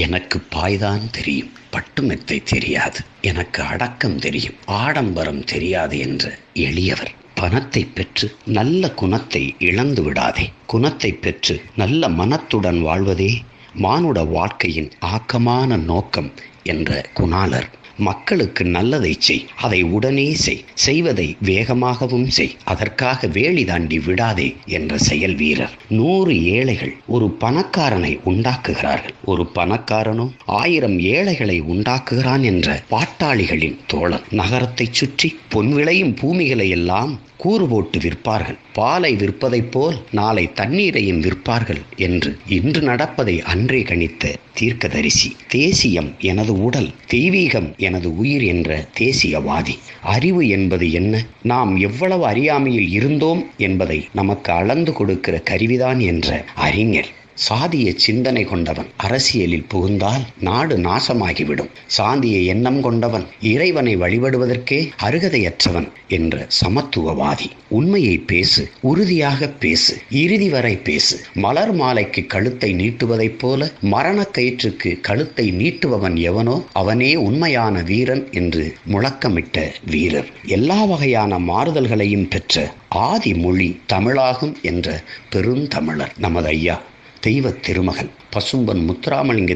எனக்கு பாய்தான் தெரியும், பட்டுமெத்தை தெரியாது. எனக்கு அடக்கம் தெரியும், ஆடம்பரம் தெரியாது என்ற எளியவர். பணத்தை பெற்று நல்ல குணத்தை இழந்து விடாதே. குணத்தை பெற்று நல்ல மனத்துடன் வாழ்வதே மானுட வாழ்க்கையின் ஆக்கமான நோக்கம் என்ற குணாளர். மக்களுக்கு நல்லதை செய், அதை உடனே செய், செய்வதை வேகமாகவும் செய், அதற்காக வேலி தாண்டி விடாதே என்ற செயல் வீரர். 100 ஏழைகள் ஒரு பணக்காரனை உண்டாக்குகிறார்கள், ஒரு பணக்காரனோ 1000 ஏழைகளை உண்டாக்குகிறான் என்ற பாட்டாளிகளின் தோழர். நகரத்தை சுற்றி பொன் விளையும் பூமிகளை எல்லாம் கூறு போட்டு விற்பார்கள். பாலை விற்பதைப் போல் நாளை தண்ணீரையும் விற்பார்கள் என்று இன்று நடப்பதை அன்றே கணித்த தீர்க்கதரிசி. தேசியம் எனது உடல், தெய்வீகம் எனது உயிர் என்ற தேசியவாதி. அறிவு என்பது என்ன? நாம் எவ்வளவு அறியாமையில் இருந்தோம் என்பதை நமக்கு அளந்து கொடுக்கிற கருவிதான் என்ற அறிஞர். சாதிய சிந்தனை கொண்டவன் அரசியலில் புகுந்தால் நாடு நாசமாகிவிடும். சாதிய எண்ணம் கொண்டவன் இறைவனை வழிபடுவதற்கே அருகதையற்றவன் என்ற சமத்துவவாதி. உண்மையை பேசு, உறுதியாக பேசு, இறுதி வரை பேசு. மலர் மாலைக்கு கழுத்தை நீட்டுவதைப் போல மரணக்கயிற்றுக்கு கழுத்தை நீட்டுபவன் எவனோ அவனே உண்மையான வீரன் என்று முழக்கமிட்ட வீரர். எல்லா வகையான மாறுதல்களையும் பெற்ற ஆதி மொழி தமிழாகும் என்ற பெருந்தமிழர் நமது ஐயா தெய்வ திருமகன் பசும்பன் முத்துராமலிங்க